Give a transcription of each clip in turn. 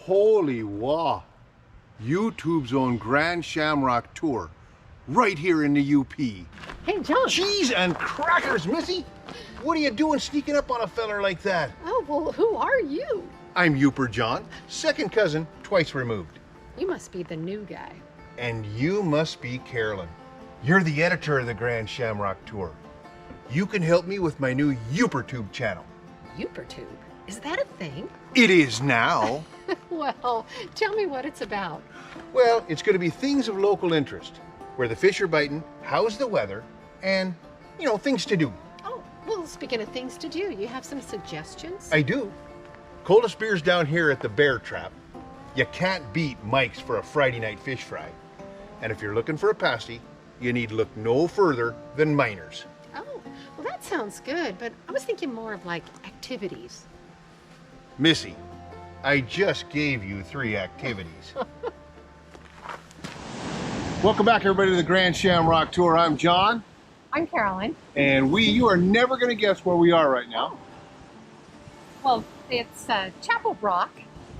Holy wow! YouTube's own Grand Shamrock Tour, right here in the UP. Hey, John. Cheese and crackers, Missy! What are you doing sneaking up on a feller like that? Oh, well, who are you? I'm Youper John, second cousin, twice removed. You must be the new guy. And you must be Carolyn. You're the editor of the Grand Shamrock Tour. You can help me with my new YouperTube channel. YouperTube? Is that a thing? It is now. Well, tell me what it's about. Well, it's going to be things of local interest, where the fish are biting, how's the weather, and, things to do. Oh, well, speaking of things to do, you have some suggestions? I do. Coldest beers down here at the Bear Trap. You can't beat Mike's for a Friday night fish fry. And if you're looking for a pasty, you need look no further than Miners. Oh, well, that sounds good, but I was thinking more of like activities. Missy, I just gave you 3 activities. Welcome back, everybody, to the Grand Shamrock Tour. I'm John. I'm Carolyn. And you are never going to guess where we are right now. Well, it's Chapel Rock.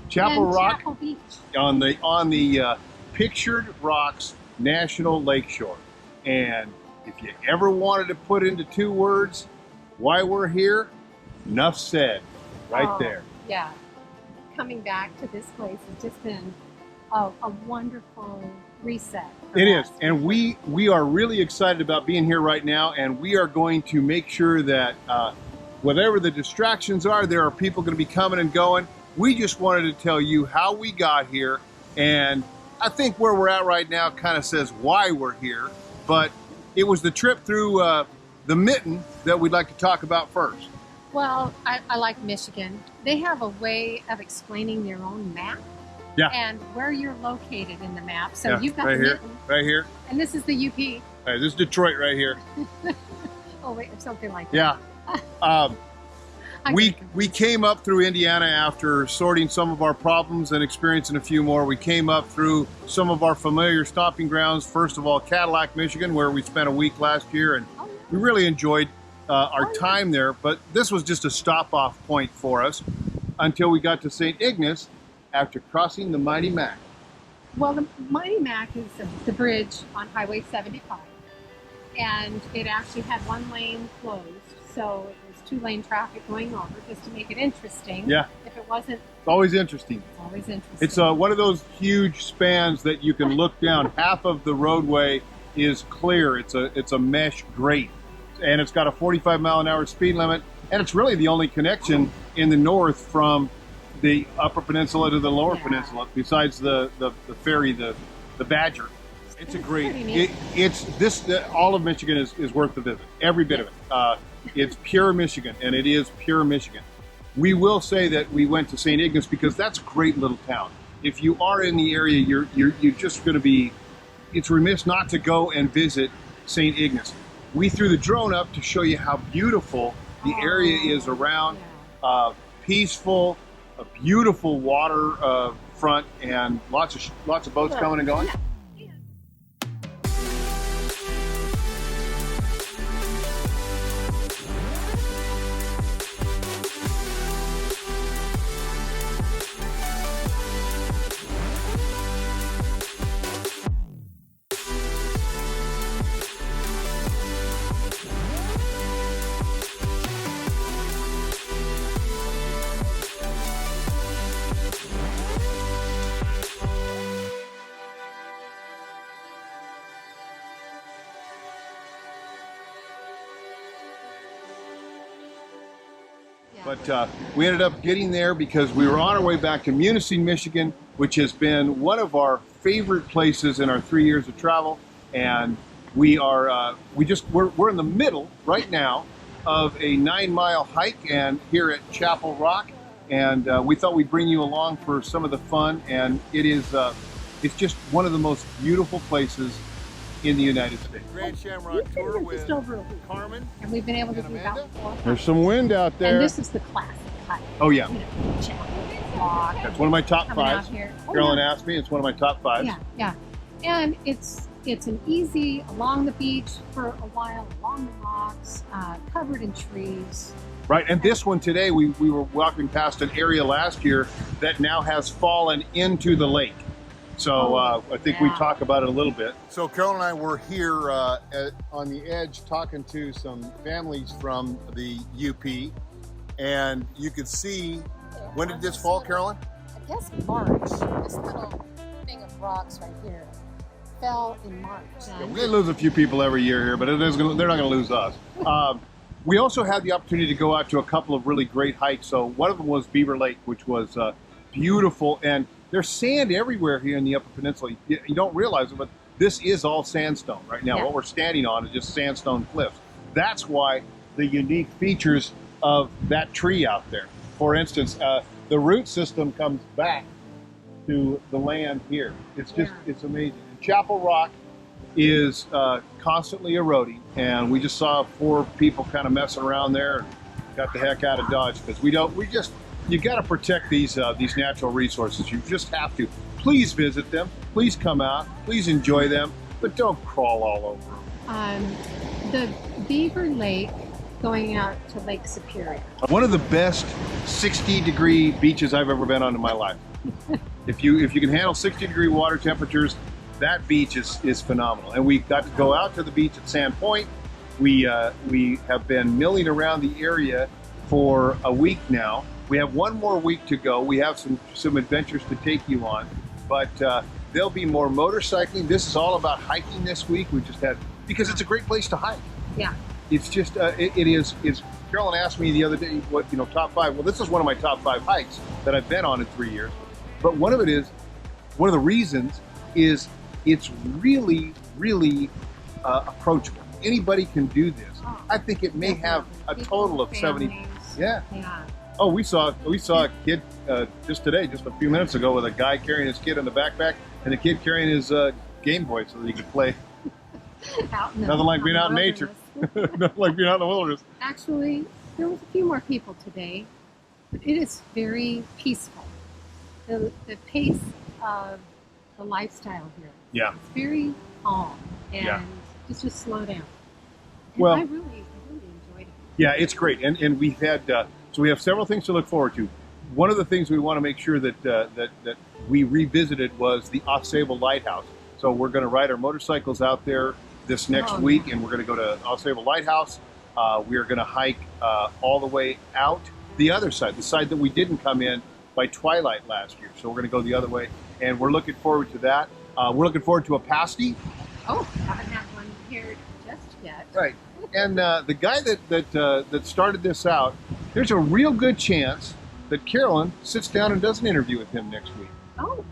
Chapel and Rock Chapel Beach. on the Pictured Rocks National Lakeshore. And if you ever wanted to put into 2 words why we're here, enough said, right there. Yeah, coming back to this place has just been a wonderful reset. It is, and we are really excited about being here right now, and we are going to make sure that whatever the distractions are, there are people going to be coming and going. We just wanted to tell you how we got here, and I think where we're at right now kind of says why we're here, but it was the trip through the Mitten that we'd like to talk about first. Well, I like Michigan. They have a way of explaining their own map. Yeah. And where you're located in the map. So Yeah, you've got right the here, Mitten, right here. and this is the UP. All right, this is Detroit right here. Oh, wait, or something like Yeah. that. We came up through Indiana after sorting some of our problems and experiencing a few more. We came up through some of our familiar stomping grounds. First of all, Cadillac, Michigan, where we spent a week last year, and we really enjoyed our time there. But this was just a stop-off point for us until we got to St. Ignace after crossing the Mighty Mac. Well, the Mighty Mac is the bridge on Highway 75, and it actually had 1 lane closed, so it was 2-lane traffic going over just to make it interesting. Yeah. If it wasn't, It's always interesting. it's always interesting. It's one of those huge spans that you can look down. Half of the roadway is clear. It's a mesh grate, and it's got a 45-mile-an-hour speed limit, and it's really the only connection in the north from the Upper Peninsula to the Lower Peninsula, besides the ferry, the Badger. It's a great. All of Michigan is worth the visit. Every bit of it. It's pure Michigan, and it is pure Michigan. We will say that we went to St. Ignace because that's a great little town. If you are in the area, you're just going to be. It's remiss not to go and visit St. Ignace. We threw the drone up to show you how beautiful the area is around. Peaceful, a beautiful water front, and lots of boats coming and going. But we ended up getting there because we were on our way back to Munising, Michigan, which has been one of our favorite places in our 3 years of travel. And we're in the middle right now of a 9-mile hike and here at Chapel Rock. And we thought we'd bring you along for some of the fun. And it's just one of the most beautiful places in the United States. Grand Shamrock Tour with Carmen. And we've been able to do Amanda. that before. There's some wind out there. And this is the classic hike. Oh yeah. Chapel Rock. That's one of my top Coming out 5s. here. Carolyn asked me, it's one of my top 5s. Yeah. And it's an easy along the beach for a while, along the rocks, covered in trees. Right, and this one today, we were walking past an area last year that now has fallen into the lake. So I think we talk about it a little bit. So Carol and I were here on the edge talking to some families from the UP, and you could see, when did this fall, Carolyn? I guess March. This little thing of rocks right here fell in March. Yeah, we lose a few people every year here, but they're not going to lose us. We also had the opportunity to go out to a couple of really great hikes. So one of them was Beaver Lake, which was beautiful, and there's sand everywhere here in the Upper Peninsula. You don't realize it, but this is all sandstone right now. Yeah. What we're standing on is just sandstone cliffs. That's why the unique features of that tree out there. For instance, the root system comes back to the land here. It's just, it's amazing. And Chapel Rock is constantly eroding, and we just saw 4 people kind of messing around there and got the heck out of Dodge, because you got to protect these natural resources. You just have to. Please visit them. Please come out. Please enjoy them, but don't crawl all over them. The Beaver Lake going out to Lake Superior. One of the best 60-degree beaches I've ever been on in my life. If you can handle 60-degree water temperatures, that beach is phenomenal. And we got to go out to the beach at Sand Point. We have been milling around the area for a week now. We have one more week to go. We have some adventures to take you on, but there'll be more motorcycling. This is all about hiking this week. We just had, because it's a great place to hike. Yeah. It's just, it is. Carolyn asked me the other day what, top 5. Well, this is one of my top 5 hikes that I've been on in 3 years. But one of the reasons is it's really, really approachable. Anybody can do this. I think it may have a total of 70. Yeah. Oh, we saw a kid just today, just a few minutes ago, with a guy carrying his kid in the backpack, and the kid carrying his Game Boy so that he could play. Nothing like being out in nature. Nothing like being out in the wilderness. Actually, there was a few more people today, but it is very peaceful. The pace of the lifestyle here. Yeah. It's very calm, and Yeah. it's just slow down. And Well, I really enjoyed it. Yeah, it's great, and we've had so we have several things to look forward to. One of the things we want to make sure that we revisited was the Ausable Lighthouse. So we're going to ride our motorcycles out there this next week, and we're going to go to Ausable Lighthouse. We are going to hike all the way out the other side, the side that we didn't come in by twilight last year. So we're going to go the other way, and we're looking forward to that. We're looking forward to a pasty. Oh, haven't had one here just yet. Right. And the guy that started this out, there's a real good chance that Carolyn sits down and does an interview with him next week. Oh,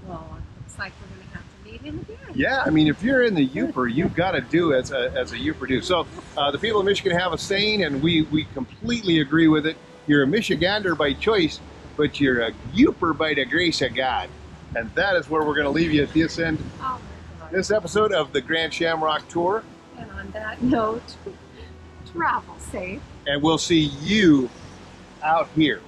well, looks like we're going to have to meet him again. Yeah, I mean, if you're in the Yooper, you've got to do as a Yooper do. So the people of Michigan have a saying, and we completely agree with it. You're a Michigander by choice, but you're a Yooper by the grace of God. And that is where we're going to leave you at this end. Oh, my God. This episode of the Grand Shamrock Tour. And on that note, travel safe. And we'll see you out here.